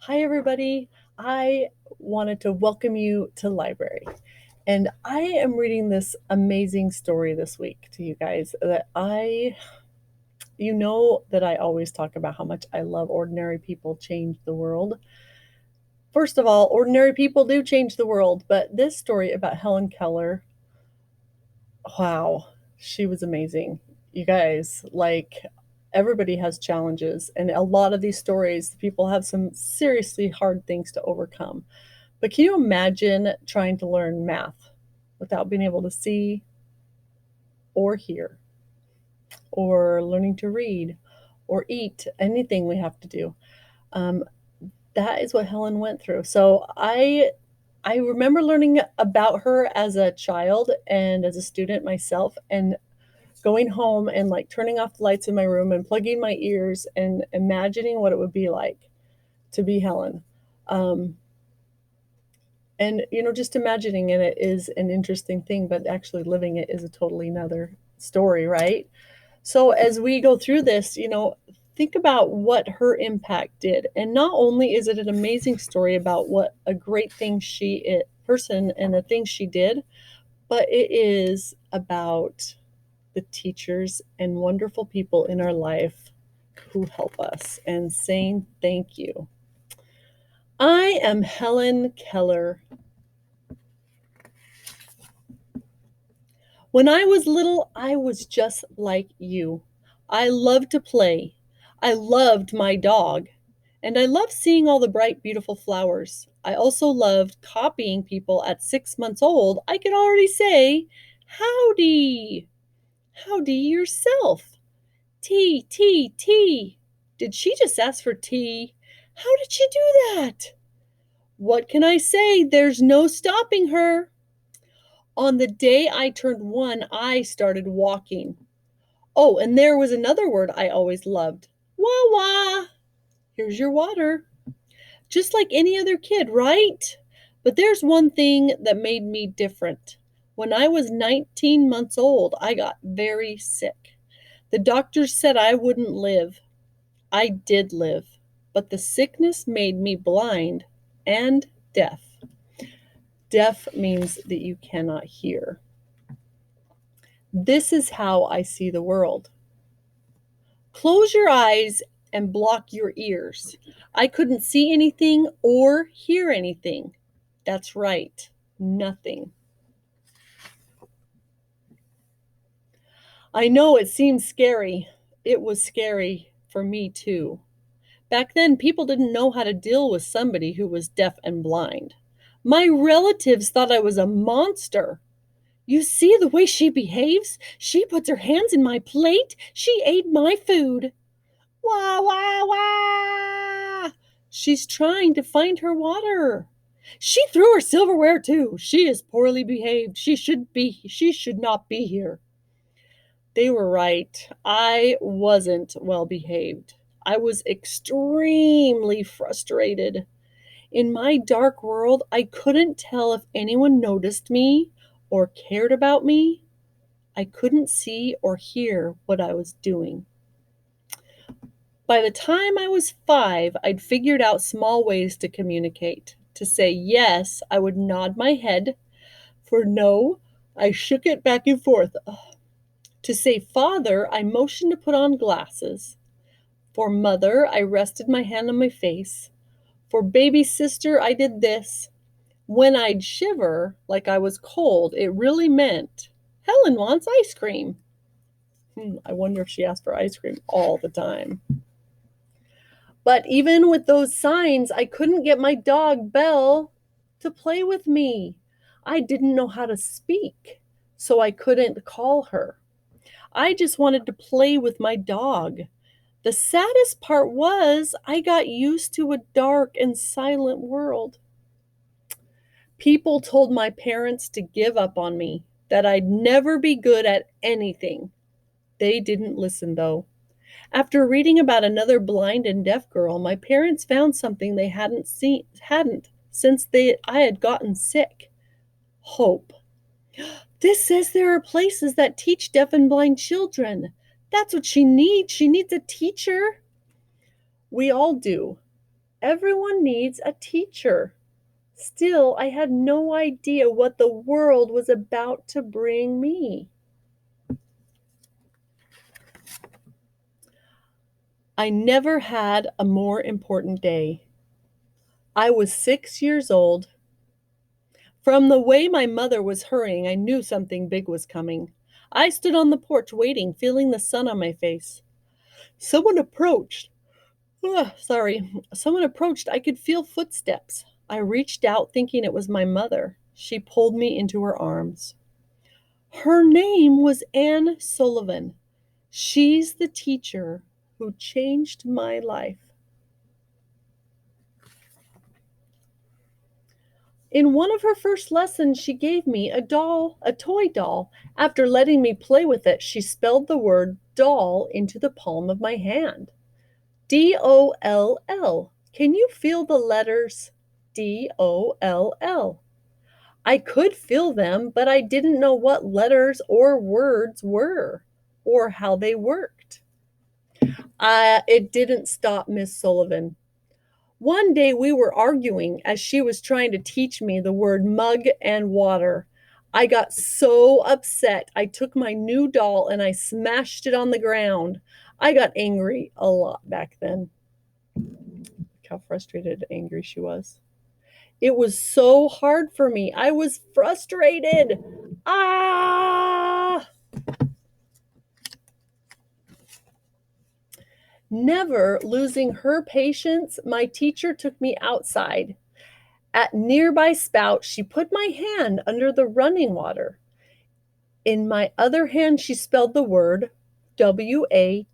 Hi, everybody. I wanted to welcome you to library. And I am reading this amazing story this week to you guys you know that I always talk about how much I love ordinary people change the world. First of all, ordinary people do change the world, but this story about Helen Keller, wow, she was amazing. You guys, everybody has challenges, and a lot of these stories, people have some seriously hard things to overcome. But can you imagine trying to learn math without being able to see or hear, or learning to read or eat, anything we have to do? Um, that is what Helen went through. So I remember learning about her as a child and as a student myself, and going home and like turning off the lights in my room and plugging my ears and imagining what it would be like to be Helen. Um, and just imagining it is an interesting thing, but actually living it is a totally another story, right? So as we go through this, think about what her impact did. And not only is it an amazing story about what a great thing she is, person, and the things she did, but it is about the teachers and wonderful people in our life who help us and saying thank you. I am Helen Keller. When I was little, I was just like you. I loved to play. I loved my dog. And I loved seeing all the bright, beautiful flowers. I also loved copying people at 6 months old. I could already say, howdy. Howdy yourself. Tea, tea, tea. Did she just ask for tea? How did she do that? What can I say? There's no stopping her. On the day I turned one, I started walking. Oh, and there was another word I always loved. Wah wah. Here's your water. Just like any other kid, right? But there's one thing that made me different. When I was 19 months old, I got very sick. The doctors said I wouldn't live. I did live, but the sickness made me blind and deaf. Deaf means that you cannot hear. This is how I see the world. Close your eyes and block your ears. I couldn't see anything or hear anything. That's right, nothing. I know it seems scary. It was scary for me too. Back then, people didn't know how to deal with somebody who was deaf and blind. My relatives thought I was a monster. You see the way she behaves? She puts her hands in my plate. She ate my food. Wah, wah, wah. She's trying to find her water. She threw her silverware too. She is poorly behaved. She should not be here. They were right. I wasn't well behaved. I was extremely frustrated. In my dark world, I couldn't tell if anyone noticed me or cared about me. I couldn't see or hear what I was doing. By the time I was 5, I'd figured out small ways to communicate. To say yes, I would nod my head. For no, I shook it back and forth. Ugh. To say father, I motioned to put on glasses. For mother, I rested my hand on my face. For baby sister, I did this. When I'd shiver like I was cold, it really meant Helen wants ice cream. I wonder if she asked for ice cream all the time. But even with those signs, I couldn't get my dog, Belle, to play with me. I didn't know how to speak, so I couldn't call her. I just wanted to play with my dog. The saddest part was I got used to a dark and silent world. People told my parents to give up on me, that I'd never be good at anything. They didn't listen, though. After reading about another blind and deaf girl, my parents found something they hadn't since I had gotten sick. Hope. This says there are places that teach deaf and blind children. That's what she needs. She needs a teacher. We all do. Everyone needs a teacher. Still, I had no idea what the world was about to bring me. I never had a more important day. I was 6 years old. From the way my mother was hurrying, I knew something big was coming. I stood on the porch waiting, feeling the sun on my face. Someone approached. Someone approached. I could feel footsteps. I reached out, thinking it was my mother. She pulled me into her arms. Her name was Anne Sullivan. She's the teacher who changed my life. In one of her first lessons, she gave me a doll, a toy doll. After letting me play with it, she spelled the word doll into the palm of my hand. D-O-L-L. Can you feel the letters? D-O-L-L. I could feel them, but I didn't know what letters or words were or how they worked. It didn't stop Miss Sullivan. One day we were arguing as she was trying to teach me the word mug and water. I got so upset. I took my new doll and I smashed it on the ground. I got angry a lot back then. Look how frustrated and angry she was. It was so hard for me. I was frustrated. Ah! Never losing her patience, my teacher took me outside. At nearby spout, she put my hand under the running water. In my other hand, she spelled the word W-A-T-E-R,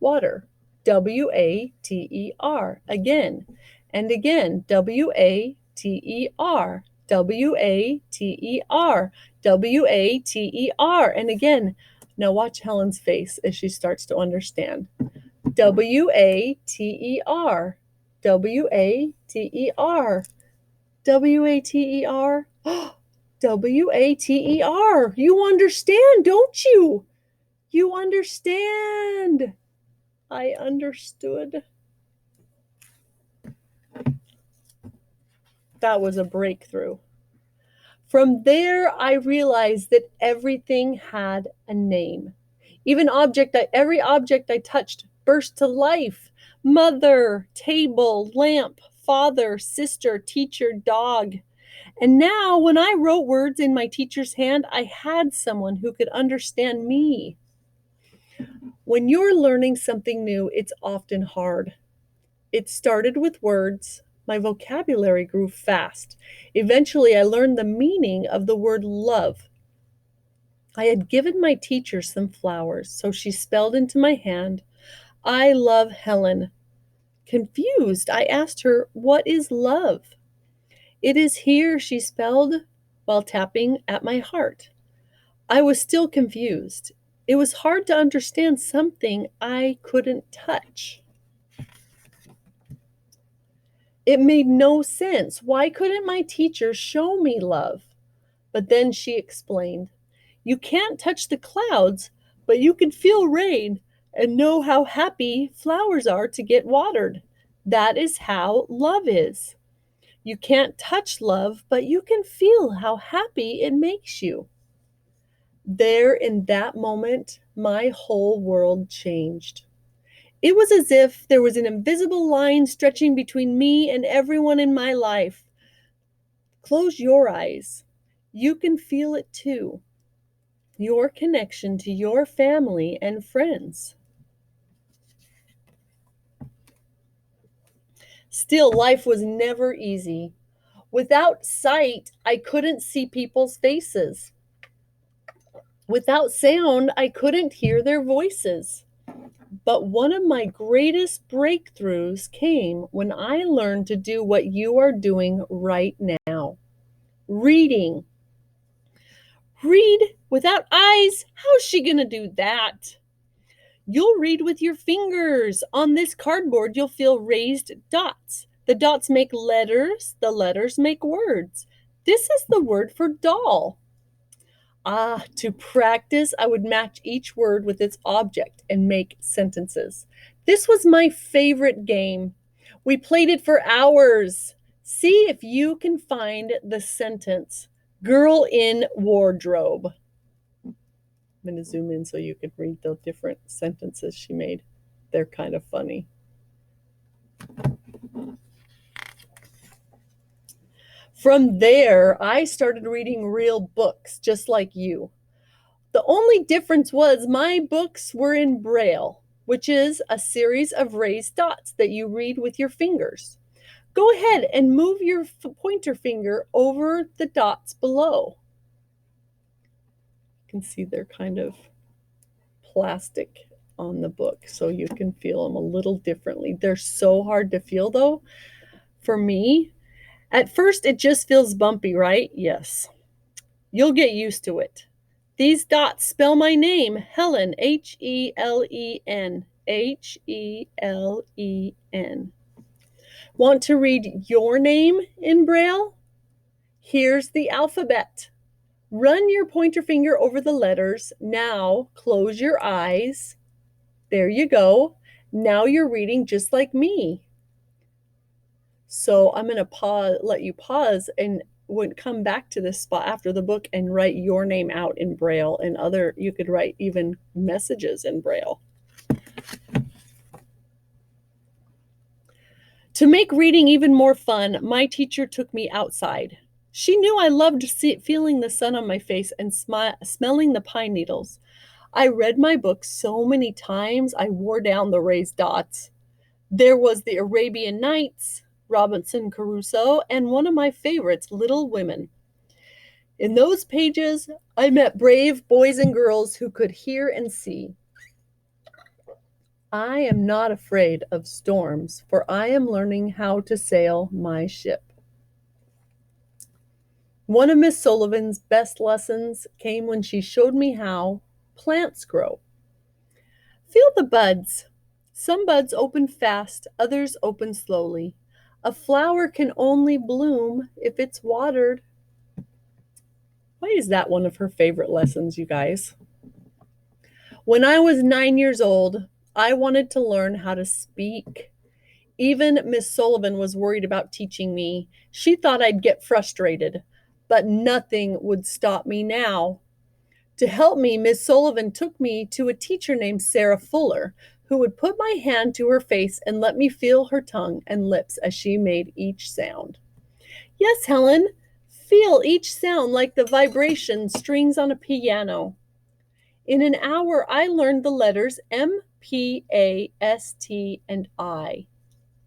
water. W-A-T-E-R, again and again, W-A-T-E-R, W-A-T-E-R, W-A-T-E-R, and again. Now watch Helen's face as she starts to understand. W-A-T-E-R, W-A-T-E-R, W-A-T-E-R, W-A-T-E-R. You understand, don't you? You understand. I understood. That was a breakthrough. From there, I realized that everything had a name. Every object I touched burst to life. Mother, table, lamp, father, sister, teacher, dog. And now, when I wrote words in my teacher's hand, I had someone who could understand me. When you're learning something new, it's often hard. It started with words. My vocabulary grew fast. Eventually, I learned the meaning of the word love. I had given my teacher some flowers, so she spelled into my hand, I love Helen. Confused, I asked her, what is love? It is here, she spelled, while tapping at my heart. I was still confused. It was hard to understand something I couldn't touch. It made no sense. Why couldn't my teacher show me love? But then she explained, you can't touch the clouds, but you can feel rain and know how happy flowers are to get watered. That is how love is. You can't touch love, but you can feel how happy it makes you. There, in that moment, my whole world changed. It was as if there was an invisible line stretching between me and everyone in my life. Close your eyes. You can feel it too. Your connection to your family and friends. Still, life was never easy. Without sight, I couldn't see people's faces. Without sound, I couldn't hear their voices. But one of my greatest breakthroughs came when I learned to do what you are doing right now. Reading. Read without eyes? How's she going to do that? You'll read with your fingers. On this cardboard, you'll feel raised dots. The dots make letters. The letters make words. This is the word for doll. To practice, I would match each word with its object and make sentences. This was my favorite game. We played it for hours. See if you can find the sentence, girl in wardrobe. I'm going to zoom in so you can read the different sentences she made. They're kind of funny. From there, I started reading real books, just like you. The only difference was my books were in Braille, which is a series of raised dots that you read with your fingers. Go ahead and move your pointer finger over the dots below. You can see they're kind of plastic on the book, so you can feel them a little differently. They're so hard to feel, though, for me. At first, it just feels bumpy, right? Yes. You'll get used to it. These dots spell my name, Helen, H-E-L-E-N, H-E-L-E-N. Want to read your name in Braille? Here's the alphabet. Run your pointer finger over the letters. Now close your eyes. There you go. Now you're reading just like me. So I'm going to let you pause and come back to this spot after the book and write your name out in Braille, and you could write even messages in Braille. To make reading even more fun, my teacher took me outside. She knew I loved feeling the sun on my face and smelling the pine needles. I read my book so many times I wore down the raised dots. There was the Arabian Nights, Robinson Crusoe, and one of my favorites, Little Women. In those pages, I met brave boys and girls who could hear and see. I am not afraid of storms, for I am learning how to sail my ship. One of Miss Sullivan's best lessons came when she showed me how plants grow. Feel the buds. Some buds open fast, others open slowly. A flower can only bloom if it's watered. Why is that one of her favorite lessons, you guys? When I was 9 years old, I wanted to learn how to speak. Even Miss Sullivan was worried about teaching me. She thought I'd get frustrated, but nothing would stop me now. To help me, Miss Sullivan took me to a teacher named Sarah Fuller, who would put my hand to her face and let me feel her tongue and lips as she made each sound. Yes, Helen, feel each sound like the vibration strings on a piano. In an hour, I learned the letters M, P, A, S, T, and I.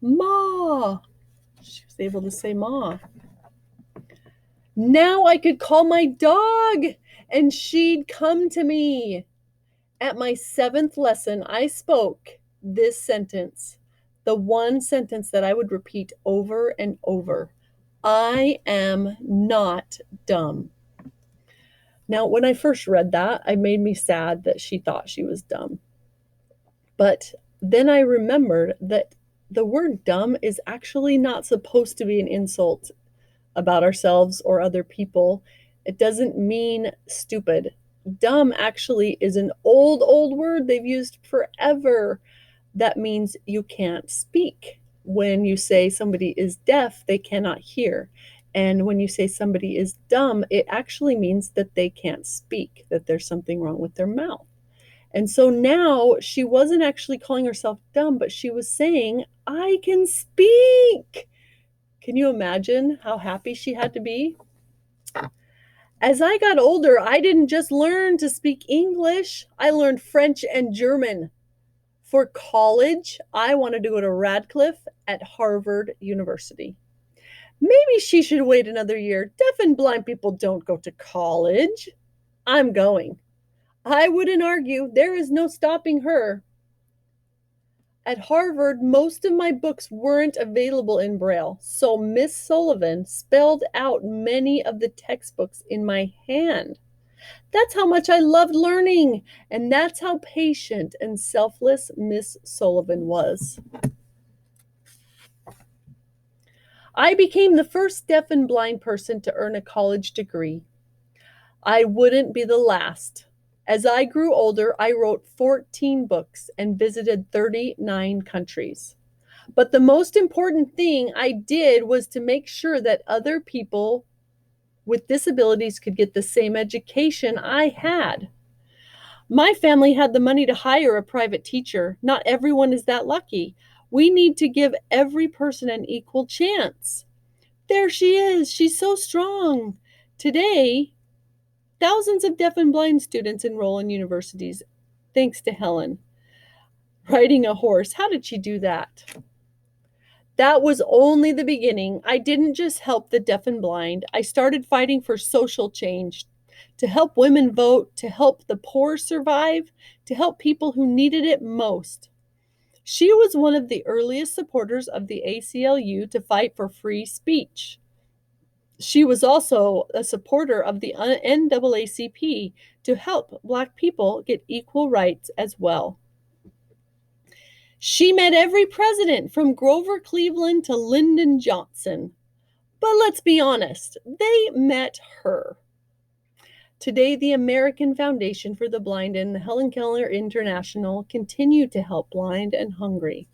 Ma. She was able to say ma. Now I could call my dog and she'd come to me. At my 7th lesson, I spoke this sentence, the one sentence that I would repeat over and over. I am not dumb. Now, when I first read that, it made me sad that she thought she was dumb. But then I remembered that the word dumb is actually not supposed to be an insult about ourselves or other people. It doesn't mean stupid. Dumb actually is an old word they've used forever. That means you can't speak. When you say somebody is deaf, they cannot hear. And when you say somebody is dumb, it actually means that they can't speak, that there's something wrong with their mouth. And so now she wasn't actually calling herself dumb, but she was saying, I can speak. Can you imagine how happy she had to be? As I got older, I didn't just learn to speak English, I learned French and German. For college, I wanted to go to Radcliffe at Harvard University. Maybe she should wait another year. Deaf and blind people don't go to college. I'm going. I wouldn't argue. There is no stopping her. At Harvard, most of my books weren't available in Braille, so Miss Sullivan spelled out many of the textbooks in my hand. That's how much I loved learning, and that's how patient and selfless Miss Sullivan was. I became the first deaf and blind person to earn a college degree. I wouldn't be the last. As I grew older, I wrote 14 books and visited 39 countries. But the most important thing I did was to make sure that other people with disabilities could get the same education I had. My family had the money to hire a private teacher. Not everyone is that lucky. We need to give every person an equal chance. There she is. She's so strong. Today, thousands of deaf and blind students enroll in universities, thanks to Helen. Riding a horse. How did she do that? That was only the beginning. I didn't just help the deaf and blind. I started fighting for social change, to help women vote, to help the poor survive, to help people who needed it most. She was one of the earliest supporters of the ACLU to fight for free speech. She was also a supporter of the NAACP to help Black people get equal rights as well. She met every president from Grover Cleveland to Lyndon Johnson. But let's be honest, they met her. Today, the American Foundation for the Blind and the Helen Keller International continue to help blind and hungry.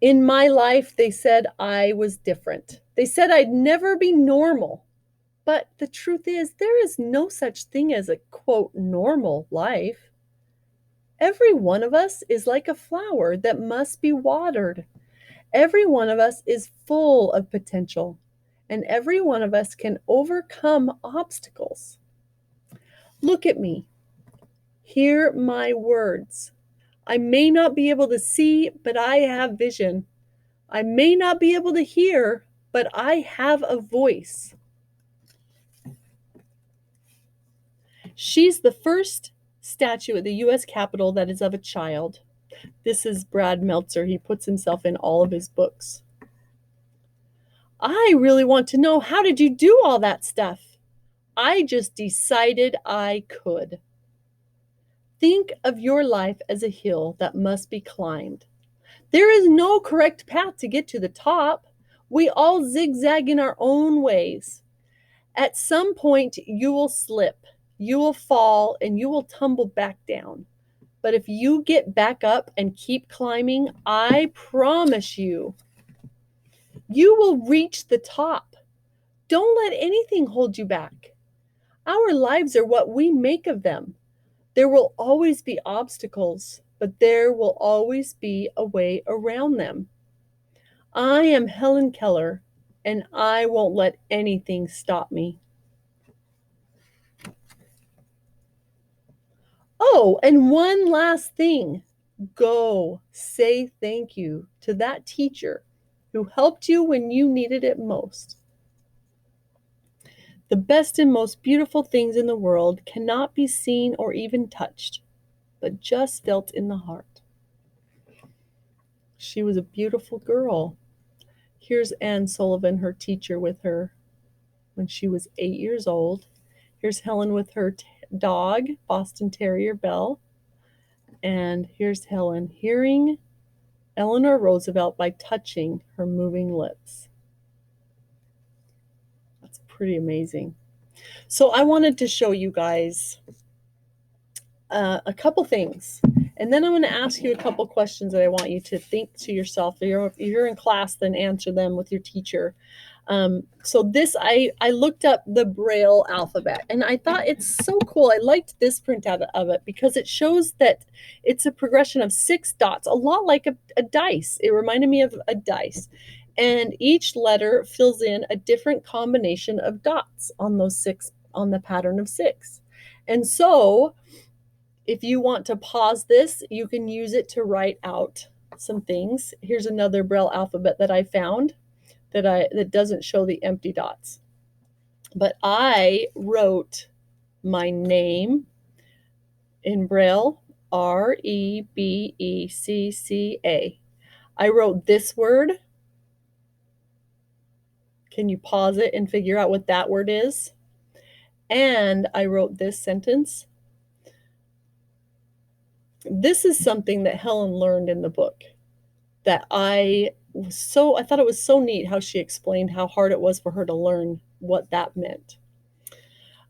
In my life, they said I was different. They said I'd never be normal. But the truth is, there is no such thing as a, quote, normal life. Every one of us is like a flower that must be watered. Every one of us is full of potential, and every one of us can overcome obstacles. Look at me. Hear my words. I may not be able to see, but I have vision. I may not be able to hear, but I have a voice. She's the first statue at the U.S. Capitol that is of a child. This is Brad Meltzer. He puts himself in all of his books. I really want to know, how did you do all that stuff? I just decided I could. Think of your life as a hill that must be climbed. There is no correct path to get to the top. We all zigzag in our own ways. At some point, you will slip, you will fall, and you will tumble back down. But if you get back up and keep climbing, I promise you, you will reach the top. Don't let anything hold you back. Our lives are what we make of them. There will always be obstacles, but there will always be a way around them. I am Helen Keller, and I won't let anything stop me. Oh, and one last thing. Go say thank you to that teacher who helped you when you needed it most. The best and most beautiful things in the world cannot be seen or even touched, but just felt in the heart. She was a beautiful girl. Here's Anne Sullivan, her teacher, with her when she was 8 years old. Here's Helen with her dog, Boston Terrier Belle. And here's Helen hearing Eleanor Roosevelt by touching her moving lips. That's pretty amazing. So I wanted to show you guys a couple things. And then I'm going to ask you a couple questions that I want you to think to yourself. If you're in class, then answer them with your teacher. So this, I looked up the Braille alphabet, and I thought it's so cool. I liked this printout of it because it shows that it's a progression of 6 dots, a lot like a dice. It reminded me of a dice. And each letter fills in a different combination of dots on those 6, on the pattern of 6. And so if you want to pause this, you can use it to write out some things. Here's another Braille alphabet that I found that doesn't show the empty dots. But I wrote my name in Braille, Rebecca. I wrote this word. Can you pause it and figure out what that word is? And I wrote this sentence. This is something that Helen learned in the book that I thought it was so neat how she explained how hard it was for her to learn what that meant.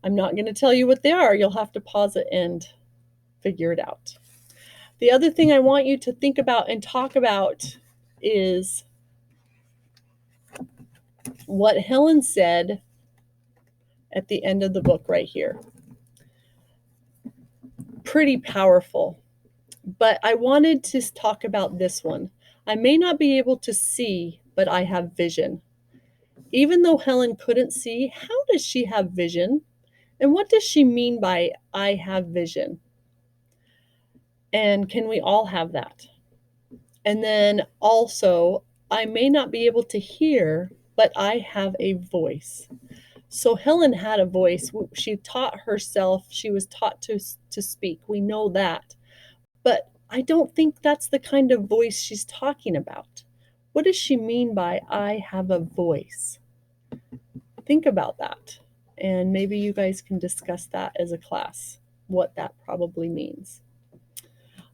I'm not going to tell you what they are. You'll have to pause it and figure it out. The other thing I want you to think about and talk about is what Helen said at the end of the book right here. Pretty powerful. But I wanted to talk about this one. I may not be able to see, but I have vision. Even though Helen couldn't see, how does she have vision? And what does she mean by I have vision? And can we all have that? And then also, I may not be able to hear, but I have a voice. So Helen had a voice. She taught herself, she was taught to speak. We know that. But I don't think that's the kind of voice she's talking about. What does she mean by I have a voice? Think about that. And maybe you guys can discuss that as a class, what that probably means.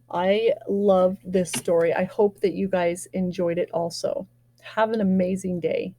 I love this story. I hope that you guys enjoyed it also. Have an amazing day.